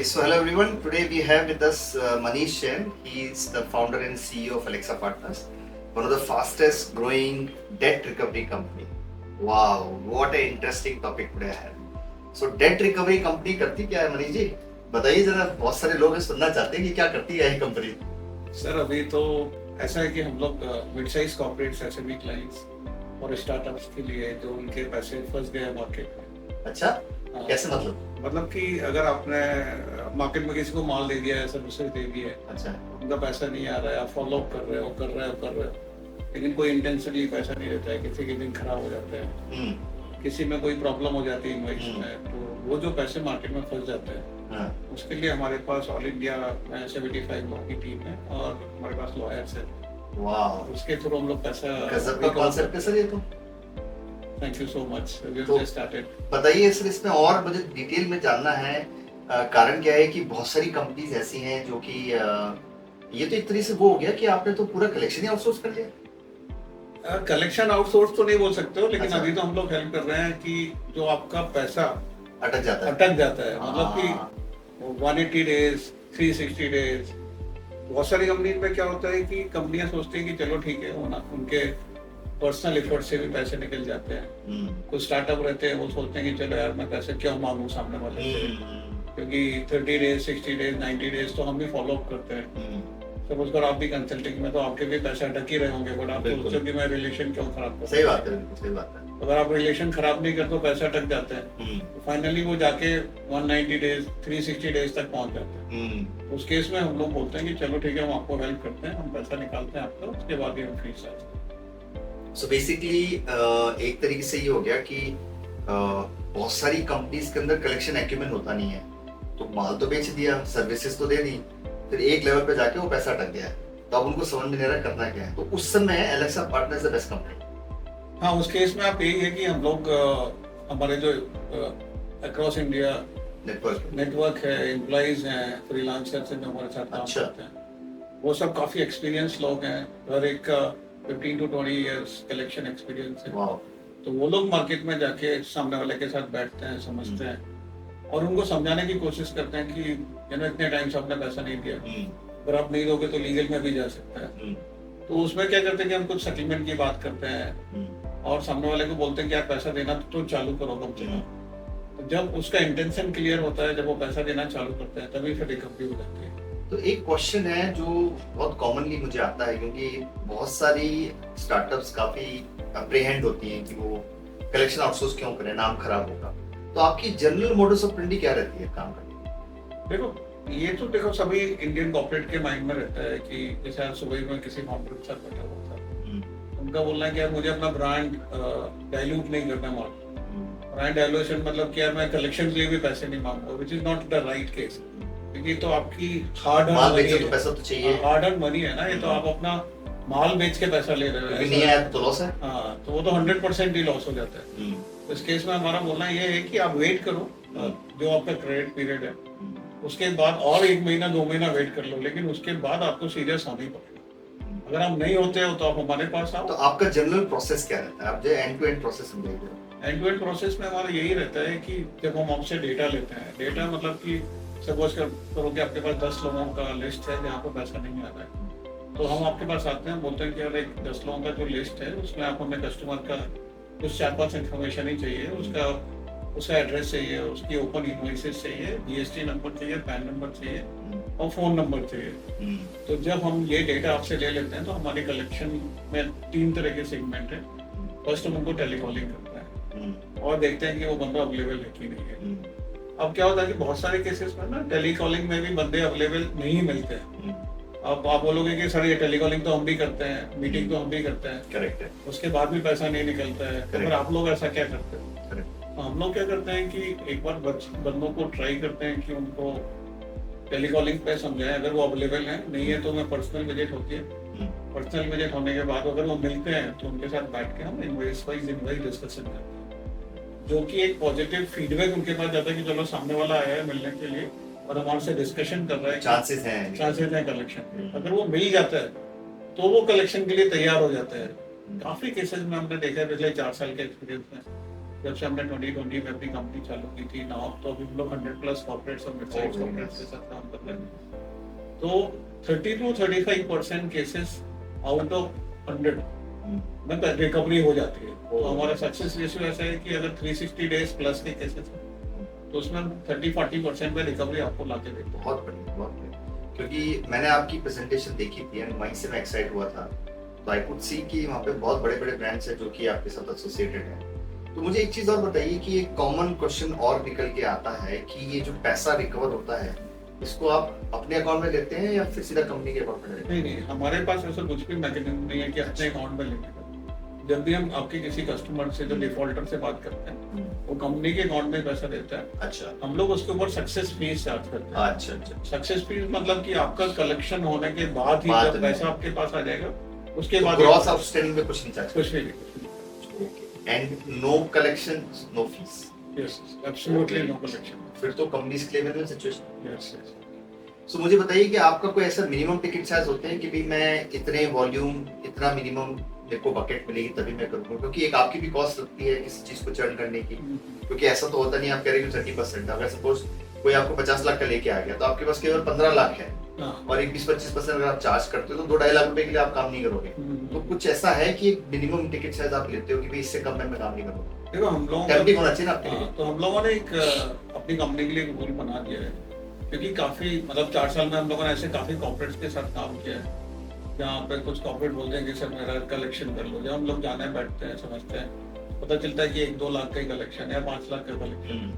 So hello everyone. Today we have with us Manish Jain. He is the founder and CEO of Alexa Partners, one of the fastest growing debt recovery company. Wow, what an interesting topic today I have. So debt recovery company करती क्या है मनीष जी? बताइए जरा, बहुत सारे लोग सुनना चाहते हैं कि क्या करती है ये कंपनी. सर अभी तो ऐसा है कि हम लोग मिड साइज कॉर्पोरेट्स ऐसे भी क्लाइंट्स और स्टार्टअप्स के लिए जो उनके पैसे फंस गए मार्केट में. अच्छा, कैसे मतलब कि अगर आपने मार्केट में किसी को माल दे दिया है, सर्विसेज दे दी है, अच्छा, उनका पैसा नहीं आ रहा है, आप फॉलो अप कर रहे हो, लेकिन कोई इंटेंशनली पैसा नहीं देता है, किसी के दिन खराब हो जाते हैं, किसी में कोई प्रॉब्लम हो जाती है इनवॉइस में, तो वो जो पैसे मार्केट में फंस जाते हैं, उसके लिए हमारे पास ऑल इंडिया में 75 लोगों की टीम है और हमारे पास लॉयर्स है. वाह, उसके थ्रू हम लोग पैसा. गजब का कॉन्सेप्ट है सर ये तो. Thank you so much. We have just started. बताइए सर, इसमें और मुझे डिटेल में जानना है. कारण क्या है कि बहुत सारी कंपनीज ऐसी हैं जो कि ये तो एक तरह से वो हो गया कि आपने तो पूरा कलेक्शन ही आउटसोर्स कर लिया. कलेक्शन आउटसोर्स तो नहीं बोल सकते हो, लेकिन अच्छा. अभी तो हम लोग हेल्प कर रहे हैं कि जो आपका पैसा अटक जाता है. मतलब कि 180 डेज, 360 डेज. बहुत सारी कंपनी में क्या होता है कि कंपनियां सोचती हैं कि चलो ठीक है, उनके पर्सनल एफर्ट से भी पैसे निकल जाते हैं. कुछ स्टार्टअप रहते हैं, वो सोचते हैं कि चलो यार मैं पैसे क्यों मांगू सामने वाले से, क्योंकि 30 डेज, 60 डेज, 90 डेज तो हम भी फॉलो अप करते हैं. सपोज करो आप भी कंसल्टिंग में, तो आपके भी पैसे अटक ही रहे होंगे, बट आप सोचो कि मैं रिलेशन क्यों खराब करूं. सही बात है, बिल्कुल सही बात है. अगर आप रिलेशन खराब नहीं करते तो पैसे अटक जाते हैं, तो फाइनली वो जाके 190 डेज, 360 डेज तक पहुंच जाते हैं. उस केस में हम लोग बोलते हैं कि चलो ठीक है, हम आपको हेल्प करते हैं, हम पैसा निकालते हैं आपका, उसके बाद ही हम फीस आते हैं. सो बेसिकली एक तरीके से ये हो गया कि बहुत सारी कंपनीज के अंदर कलेक्शन एक्यूमेंट होता नहीं है, तो माल तो बेच दिया, सर्विसेज तो दे दी, फिर एक लेवल पे जाके वो पैसा अटक गया, तो अब उनको समझ में नहीं आ रहा करना क्या है. तो उस समय Alexa partners the best company. हाँ, उस केस में आप यही है कि हम लोग हमारे जो अक्रॉस इंडिया नेटवर्क है, एम्प्लॉइज हैं, फ्रीलांसर्स हैं जो हमारे साथ काम करते हैं, वो सब काफी एक्सपीरियंस लोग हैं. हर एक का 15 to 20 इयर्स कलेक्शन एक्सपीरियंस है. तो वो लोग मार्केट में जाके सामने वाले के साथ बैठते हैं, समझते हैं और उनको समझाने की कोशिश करते हैं कि इतने टाइम से आपने पैसा नहीं दिया, अगर आप नहीं दोगे तो लीगल में भी जा सकता है. तो उसमें क्या करते हैं कि हम कुछ सेटलमेंट की बात करते हैं और सामने वाले को बोलते हैं कि यार पैसा देना तो चालू करो कम से कम. तो जब उसका इंटेंशन क्लियर होता है, जब वो पैसा देना चालू करते हैं, तभी फिर रिकवरी हो जाती है. तो एक क्वेश्चन है जो बहुत कॉमनली मुझे आता है, क्योंकि बहुत सारी स्टार्टअप्स काफी अप्रीहेंड होती हैं कि वो कलेक्शन आउटसोर्स क्यों करें, नाम खराब होगा. तो आपकी जनरल मोडस ऑपरेंडी क्या रहती है काम करने की? देखो सभी इंडियन कॉर्पोरेट के माइंड में रहता है कि जैसे आज सुबह में किसी फाउंडर के साथ बैठा हुआ था, उनका बोलना है कि यार मुझे अपना ब्रांड डाइल्यूट नहीं करना मार्केट. ब्रांड डाइल्यूशन मतलब कि यार मैं कलेक्शन के लिए भी पैसे नहीं मांगूंगा, which is not the right case. क्योंकि तो आपकी हार्ड अर्न मनी है, पैसा तो चाहिए, हार्ड अर्न मनी है ना, ये तो आप अपना माल बेच के पैसा ले रहे हो, नहीं आया तो लॉस है. हाँ, तो वो तो 100% ही लॉस हो जाता है. तो इस केस में हमारा बोलना ये है कि आप वेट करो, जो आपका क्रेडिट पीरियड है उसके बाद और 1 महीना 2 महीना वेट कर लो, लेकिन उसके बाद आपको सीरियस होना ही पड़ेगा. अगर आप नहीं होते हो तो आप हमारे पास आओ. तो आपका जनरल प्रोसेस क्या रहता है? आप जो एंड टू एंड प्रोसेस समझाइए. एंड टू एंड प्रोसेस में हमारा यही रहता है कि जब हम आपसे डेटा लेते हैं, डेटा मतलब कि सपोज करो कि आपके पास 10 लोगों का लिस्ट है जहाँ पर पैसा नहीं आ रहा है, तो हम आपके पास आते हैं, बोलते हैं कि यार एक 10 लोगों का जो लिस्ट है उसमें आप हमें कस्टमर का कुछ 4-5 इन्फॉर्मेशन ही चाहिए. उसका एड्रेस चाहिए, उसकी ओपन इनवॉइसेस चाहिए, जीएसटी नंबर चाहिए, पैन नंबर चाहिए और फोन नंबर चाहिए. तो जब हम ये डेटा आपसे ले लेते हैं तो हमारी कलेक्शन में 3 तरह के सेगमेंट है. फर्स्ट हम उनको टेलीकॉलिंग करते हैं और देखते हैं कि वो बंदा अवेलेबल है कि नहीं है. अब क्या होता है कि बहुत सारे केसेस में ना टेलीकॉलिंग में भी बंदे अवेलेबल नहीं मिलते हैं. अब आप बोलोगे कि सर ये टेलीकॉलिंग तो हम भी करते हैं, मीटिंग तो हम भी करते हैं, करेक्ट है, उसके बाद भी पैसा नहीं निकलता है. अगर आप लोग ऐसा क्या करते हो? तो हम लोग क्या करते हैं कि एक बार बंदों को ट्राई करते हैं कि उनको टेलीकॉलिंग पे समझाएं. अगर वो अवेलेबल है, नहीं है तो मैं पर्सनल विजिट होती है. पर्सनल विजिट होने के बाद अगर वो मिलते हैं तो उनके साथ बैठ के हम इनवॉइस डिस्कशन करते हैं, जो कि एक पॉजिटिव फीडबैक उनके पास जाता है कि चलो सामने वाला आया है मिलने के लिए और हमारे से डिस्कशन कर रहा है, चांसेस हैं कलेक्शन. अगर वो मिल जाता है तो वो कलेक्शन के लिए तैयार हो जाता है. काफी केसेस में हमने देखा है पिछले 4 साल के एक्सपीरियंस में जब से हमने 2020 में अपनी कंपनी चालू की थी नाउ, तो अभी हम लोग 100+ कॉर्पोरेट्स और मिड-साइज कॉर्पोरेट्स के साथ काम कर रहे हैं। तो 30 to 35% केसेस आउट ऑफ 100 में रिकवरी हो जाती है। तो हमारा सक्सेस रेशियो ऐसा है कि अगर 360 डेज प्लस के केसेस हैं तो उसमें 30-40% में रिकवरी आपको लाके देते हैं। बहुत बढ़िया, बहुत बढ़िया। क्योंकि मैंने आपकी प्रेजेंटेशन देखी थी एंड वहीं से मैं एक्साइट हुआ था, तो आई कुड सी कि वहाँ पे बहुत बड़े बड़े ब्रांड्स हैं जो कि आपके साथ एसोसिएटेड हैं। तो मुझे एक चीज़ और बताइए कि एक कॉमन क्वेश्चन और निकल के आता है कि ये जो पैसा रिकवर होता है इसको आप अपने अकाउंट में लेते हैं या फिर सीधा कंपनी के अकाउंट में लेते हैं? नहीं, हमारे पास ऐसा कुछ भी मैकेनिज्म नहीं है कि अपने अकाउंट में लेने का। जब भी हम आपके किसी कस्टमर से जो डिफॉल्टर से बात करते हैं वो कंपनी के अकाउंट में पैसा देता है। अच्छा, हम लोग उसके ऊपर सक्सेस फीस चार्ज करते हैं। अच्छा अच्छा। सक्सेस फीस मतलब कि आपका कलेक्शन होने के बाद ही बाद जब में। पैसा आपके पास आ जाएगा उसके बाद ग्रॉस आउटस्टैंडिंग में कुछ नहीं चार्ज कुछ नहीं। And no collection no fees. Yes, absolutely no collection. फिर तो companies claimable situation. Yes yes. So मुझे बताइए कि आपका कोई ऐसा मिनिमम टिकट साइज होते हैं कि भाई मैं इतने वॉल्यूम इतना मिनिमम मेरे को बकेट मिलेगी तभी मैं करूँगा, क्योंकि एक आपकी भी कॉस्ट लगती है इस चीज को चर्न करने की। क्योंकि ऐसा तो होता नहीं आप कह रहे हो 30%, अगर सपोज कोई आपको 50 लाख का लेके आ गया तो आपके पास केवल 15 लाख है और एक 20-25% अगर आप चार्ज करते हो तो 2-2.5 लाख रुपए के लिए आप काम नहीं करोगे। तो कुछ ऐसा है कि एक मिनिमम टिकट साइज आप लेते हो कि भाई इससे कम में मैं काम नहीं करूँगा? देखो हम लोगों टेम्पटिंग होना चाहिए ना आपके लिए। तो हम लोगों ने एक अपनी कंपनी के लिए एक रूल बना दिया है, क्योंकि काफी मतलब 4 साल में हम लोगों ने ऐसे काफी कॉर्पोरेट्स के साथ काम किया है जहाँ पे कुछ कॉर्पोरेट बोलते हैं कि सर मेरा कलेक्शन कर लो। जब हम लोग जाने बैठते हैं समझते हैं पता चलता है कि 1-2 लाख का ही कलेक्शन है, 5 लाख का कलेक्शन।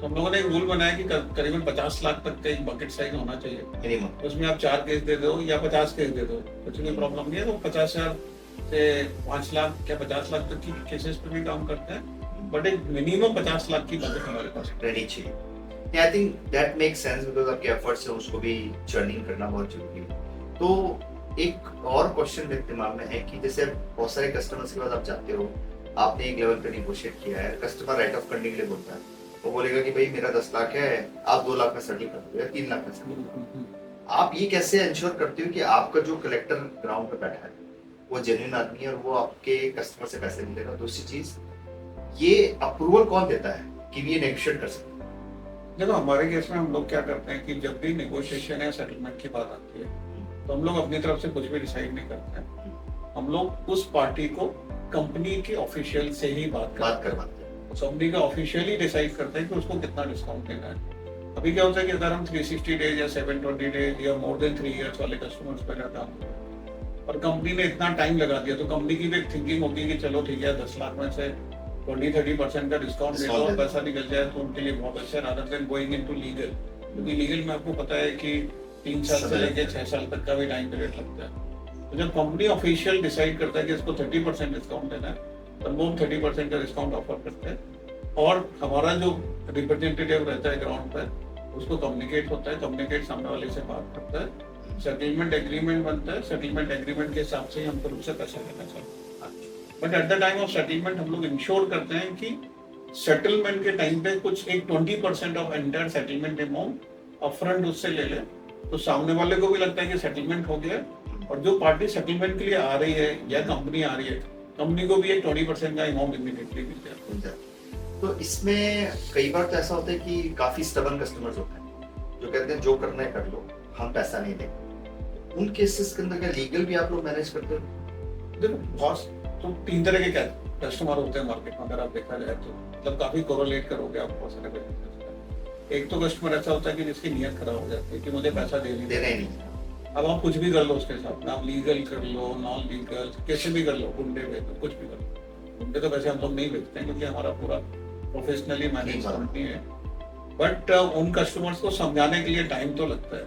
तो हम लोगों ने एक रूल बनाया कि करीबन 50 लाख तक का एक बकेट साइज होना चाहिए मिनिमम। उसमें आप 4 केस दे दो या 50 केस दे दो, कुछ भी प्रॉब्लम नहीं है। तो 50,000 से 5 लाख या 50 लाख तक की केसेस पे भी काम करते हैं, बट एक मिनिमम 50 लाख की बजट हमारे पास रहनी चाहिए। I think that makes sense because आपके एफर्ट्स है उसको भी चर्निंग करना बहुत जरूरी है। तो एक और क्वेश्चन मेरे दिमाग में है कि जैसे बहुत सारे कस्टमर्स के पास आप जाते हो, आपने एक लेवल पे नेगोशिएट किया है, कस्टमर राइट ऑफ करने के लिए बोलता है, वो बोलेगा कि भाई मेरा 10 लाख है आप 2 लाख में सेटल कर दो या 3 लाख में सेटल कर दो। आप ये कैसे इंश्योर करते हो कि आपका जो कलेक्टर ग्राउंड पे बैठा है वो जेन्युइन आदमी है और वो आपके कस्टमर से पैसे नहीं लेगा? दूसरी चीज, ये अप्रूवल कौन देता है कि ये नेगोशिएट कर सकते हैं? देखो हमारे केस में हम लोग क्या करते हैं कि जब भी नेगोशिएशन या सेटलमेंट की बात आती है तो हम लोग अपनी तरफ से कुछ भी डिसाइड नहीं करते हैं। हम लोग उस पार्टी को कंपनी के ऑफिशियल से ही बात करवाते हैं। कंपनी का ऑफिशियली डिसाइड करते हैं कि उसको कितना डिस्काउंट देना है। अभी क्या होता है कि अगर हम 360 डेज या 720 डेज या मोर देन 3 इयर्स वाले कस्टमर्स पर काम करते हैं और कंपनी ने इतना टाइम लगा दिया तो कंपनी की भी एक थिंकिंग होती है कि चलो ठीक है 10 लाख में से 20-30% का डिस्काउंट दे दो और पैसा निकल जाए तो उनके लिए बहुत अच्छा, rather than going into legal. क्योंकि लीगल में आपको पता है कि 3 साल से लेके 6 साल तक का भी टाइम पीरियड लगता है। तो जब कंपनी ऑफिशियल डिसाइड करता है कि इसको 30% डिस्काउंट देना है तो वो 30% का डिस्काउंट ऑफर करते हैं और हमारा जो रिप्रेजेंटेटिव रहता है ग्राउंड पर उसको कम्युनिकेट होता है, कम्युनिकेट सामने वाले से बात करता है, सेटलमेंट एग्रीमेंट बनता है, सेटलमेंट एग्रीमेंट के हिसाब से ही हम फिर उससे पैसा लेना चाहते हैं। But at the time of settlement हम लोग इंश्योर करते हैं कि सेटलमेंट के टाइम पे कुछ एक 20% of entire settlement amount upfront उससे ले ले, तो सामने वाले को भी लगता है कि सेटलमेंट हो गया और जो पार्टी सेटलमेंट के लिए आ रही है या कंपनी आ रही है कंपनी को भी एक 20% का अमाउंट इमीडिएटली मिल जाता है। तो इसमें कई बार तो ऐसा होता है कि काफी स्टबर्न कस्टमर्स होते हैं जो कहते हैं जो करना है कर लो, हम पैसा नहीं देंगे। उन केसेस के अंदर क्या लीगल भी आप लोग मैनेज करते हो? देखो बहुत तो 3 तरह के क्या कस्टमर होते हैं मार्केट में, अगर आप देखा जाए तो मतलब काफी कोरिलेट करोगे आप बहुत सारे बिजनेस में। एक तो कस्टमर ऐसा होता है कि जिसकी नियत खराब हो जाती है कि मुझे पैसा देना ही नहीं। अब आप कुछ भी कर लो उसके साथ, आप लीगल कर लो, नॉन लीगल, कैसे भी कर लो, गुंडे बेच दो, कुछ भी कर लो। गुंडे तो वैसे हम लोग नहीं बेचते हैं क्योंकि हमारा पूरा प्रोफेशनली मैनेज कंपनी है। बट उन कस्टमर्स को समझाने के लिए टाइम तो लगता है,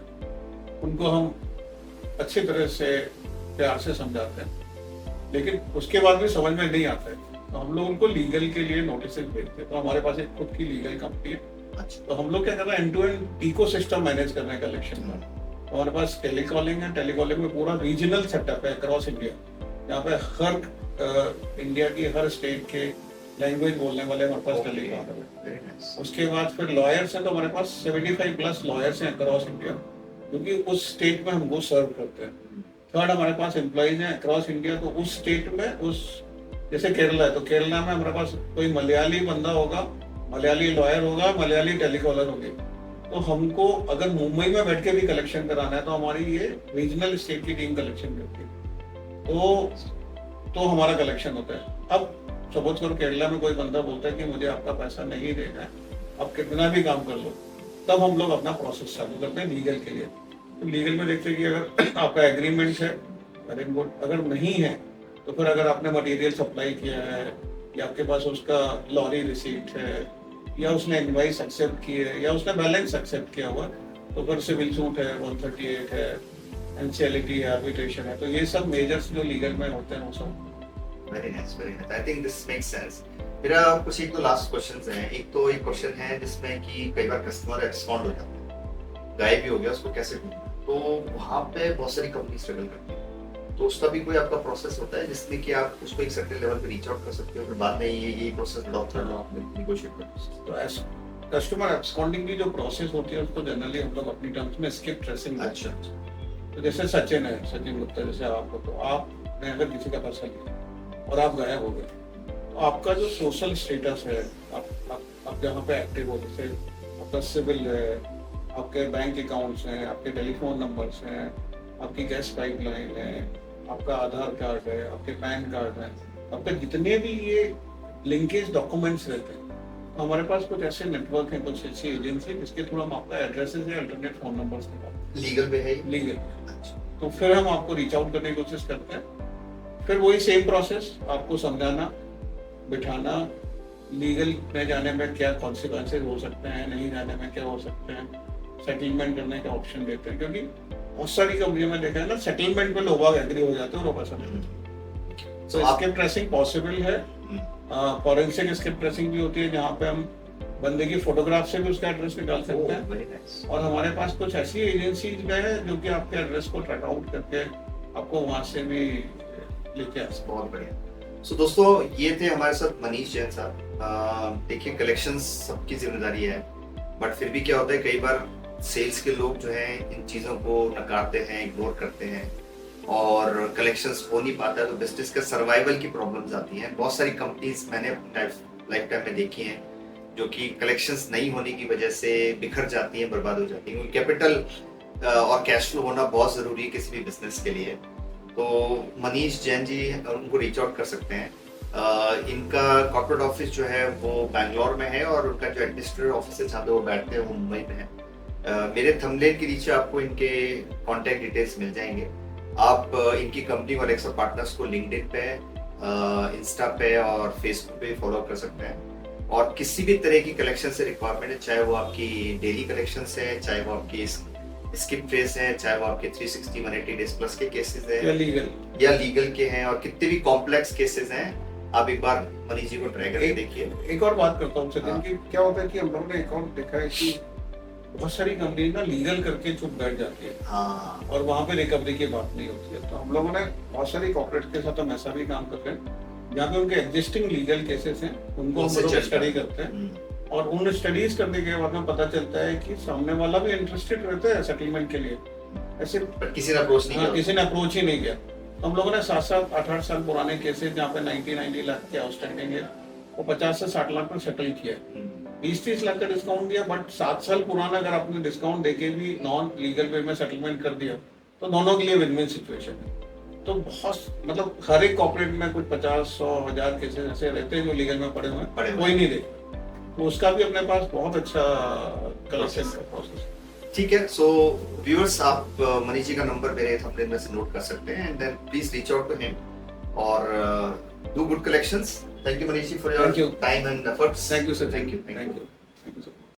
उनको हम अच्छी तरह से प्यार से समझाते हैं, लेकिन उसके बाद भी समझ में नहीं आता है तो हम लोग उनको लीगल के लिए नोटिस भेजते हैं। तो हमारे पास एक खुद की लीगल कंपनी है, तो हम लोग क्या कर रहे हैं end to end ecosystem manage करने का कलेक्शन में। तो हमारे पास टेलीकॉलिंग है, टेलीकॉलिंग में पूरा रीजनल सेटअप है अक्रॉस इंडिया, यहाँ पे हर इंडिया की हर स्टेट के लैंग्वेज बोलने वाले हमारे पास टेलीकॉलिंग है। उसके बाद फिर लॉयर्स हैं, तो हमारे पास 75+ लॉयर्स हैं अक्रॉस इंडिया क्योंकि उस स्टेट में हमको सर्व करते हैं। थर्ड हमारे पास एम्प्लॉइज हैं अक्रॉस इंडिया, तो उस स्टेट में उस जैसे केरला है, तो केरला में हमारे पास कोई मलयाली बंदा होगा, मलयाली लॉयर होगा, मलयाली टेलीकॉलर होगी। तो हमको अगर मुंबई में बैठ के भी कलेक्शन कराना है तो हमारी ये रीजनल स्टेट की टीम कलेक्शन करती है, तो हमारा कलेक्शन होता है। अब सपोज करो केरला में कोई बंदा बोलता है कि मुझे आपका पैसा नहीं देना है, आप कितना भी काम कर लो, तब हम लोग अपना प्रोसेस चालू करते हैं लीगल के लिए। तो लीगल में देखते हैं कि अगर आपका एग्रीमेंट है, वेरी गुड, अगर नहीं है तो फिर अगर आपने मटेरियल सप्लाई किया है या आपके पास उसका लॉरी रिसीट है या उसने इनवाइस एक्सेप्ट की है या उसने बैलेंस एक्सेप्ट किया हुआ, तो फिर सिविल सूट है, 138 है, एनसीएलटी है, आर्बिट्रेशन है। तो ये सब मेजर्स जो लीगल में होते हैं वो सब। Very nice, very nice, I think this makes sense. मेरा कुछ एक दो लास्ट क्वेश्चंस हैं। एक क्वेश्चन है जिसमें कि कई बार कस्टमर एक्सपॉन्ड हो जाता है, गायब भी हो गया, उसको कैसे ढूंढना, तो वहाँ पे बहुत सारी कंपनी स्ट्रगल करती है। तो उसका भी कोई आपका प्रोसेस होता है जिसमें कि आप उसको एक सर्टेन लेवल पे रीच आउट कर सकते हो, फिर बाद में ये प्रोसेस अडॉप्ट कर लो, आपने नेगोशिएट कर। तो कस्टमर एक्सपॉन्डिंग की जो प्रोसेस होती है उसको जनरली हम लोग अपनी टर्म्स में स्किप ट्रेसिंग। अच्छा, तो जैसे सचिन है, सचिन गुप्ता, जैसे आपको, तो आपने अगर किसी का पैसा लिया और आप गायब हो गए, तो आपका जो सोशल स्टेटस है, आप जहाँ पे एक्टिव हो, जैसे आपका सिविल है, आपके बैंक अकाउंट्स हैं, आपके टेलीफोन नंबर्स हैं, आपकी गैस पाइपलाइन है, आपका आधार कार्ड है, आपके पैन कार्ड है, आपके जितने भी ये लिंकेज डॉक्यूमेंट्स रहते हैं, तो हमारे पास कुछ ऐसे नेटवर्क हैं, कुछ ऐसी एजेंसी जिसके थ्रू हम आपका एड्रेसेस या अल्टरनेट फोन नंबर्स निकालते हैं। लीगल पे है, लीगल। तो फिर हम आपको रीच आउट करने की कोशिश करते हैं। फिर वही सेम प्रोसेस, आपको समझाना, बिठाना, लीगल में जाने में क्या कॉन्सिक्वेंसेज हो सकते हैं, नहीं जाने में क्या हो सकते हैं, सेटलमेंट करने का ऑप्शन देते हैं। क्योंकि बहुत सारी कंपनियों में देखा है ना, सेटलमेंट पे लोग एग्री हो जाते हैं और वो पैसा नहीं देते। तो स्किप ट्रेसिंग पॉसिबल है। फॉरेंसिक स्किप ट्रेसिंग भी होती है जहाँ पे हम बंदे की फोटोग्राफ से भी उसका एड्रेस निकाल सकते हैं। और हमारे पास कुछ ऐसी एजेंसीज है जो कि आपके एड्रेस को ट्रैक आउट करके आपको वहां से भी लेके आ सकते हैं। बहुत बढ़िया। सो दोस्तों, ये थे हमारे साथ मनीष जैन साहब। देखिए, कलेक्शंस सबकी जिम्मेदारी है, बट फिर भी क्या होता है, कई बार सेल्स के लोग जो हैं इन चीज़ों को नकारते हैं, इग्नोर करते हैं और कलेक्शंस हो नहीं पाता है, तो बिजनेस का सर्वाइवल की प्रॉब्लम्स आती हैं। बहुत सारी कंपनीज मैंने लाइफ टाइम में देखी हैं जो कि कलेक्शंस नहीं होने की वजह से बिखर जाती हैं, बर्बाद हो जाती हैं। कैपिटल और कैश फ्लो होना बहुत ज़रूरी है किसी भी बिजनेस के लिए। तो मनीष जैन जी, उनको रीच आउट कर सकते हैं। इनका कॉर्पोरेट ऑफिस जो है वो बैंगलोर में है और उनका जो एडमिनिस्ट्रेटिव ऑफिस है जहाँ पे वो बैठते हैं वो मुंबई में है। मेरे थंबनेल के नीचे आपको इनके कॉन्टैक्ट डिटेल्स मिल जाएंगे। आप इनकी कंपनी अलेक्सा पार्टनर्स को लिंक्डइन पे, इंस्टा पे और फेसबुक पे फॉलो कर सकते हैं। और किसी भी तरह की कलेक्शन से रिक्वायरमेंट है, चाहे वो आपकी डेली कलेक्शन है, चाहे वो आपकी स्किप फेस है, चाहे वो आपके 360 180 डेज प्लस के केसेस हैं या लीगल के हैं, और कितने भी कॉम्प्लेक्स केसेस हैं, आप एक बार मनीष जी को ट्राई करके देखिए। एक और बात करता हूँ सचिन की, क्या होता है कि हम लोगों ने एक और देखा है कि बहुत सारी कंपनी ना लीगल करके चुप बैठ जाती है। हाँ। और वहाँ पे रिकवरी की बात नहीं होती है। तो हम लोगों ने बहुत सारी कॉर्पोरेट के साथ हम ऐसा भी काम करते हैं जहाँ पे उनके एग्जिस्टिंग लीगल केसेस हैं, उनको हम लोग स्टडी करते हैं। और उन स्टडीज करने के बाद में पता चलता है कि सामने वाला भी इंटरेस्टेड रहता है सेटलमेंट के लिए, ऐसे किसी ने अप्रोच नहीं किया। किसी ने अप्रोच ही नहीं किया। तो हम लोगों ने 7-7 8-8 साल पुराने केसेस जहाँ पे 90 लाख के आउटस्टैंडिंग है, वो 50 से 60 लाख में सेटल किया, 20-30 लाख का डिस्काउंट दिया। बट 7 साल पुराना अगर आपने डिस्काउंट देके भी नॉन लीगल वे में सेटलमेंट कर दिया तो दोनों के लिए विन विन सिचुएशन है। तो बहुत मतलब हर एक कॉर्पोरेट में कुछ 50, 100, 1000 केसेस ऐसे रहते हैं जो लीगल में पड़े हुए हैं, कोई नहीं देखता। तो उसका भी अपने पास बहुत अच्छा कलेक्शन का प्रोसेस। ठीक है। सो व्यूअर्स, आप मनीष जी का नंबर मेरे थंबनेल में से नोट कर सकते हैं and then please reach out to him और do good collections. Thank you Manish ji for your time and efforts. Thank you sir. Thank you.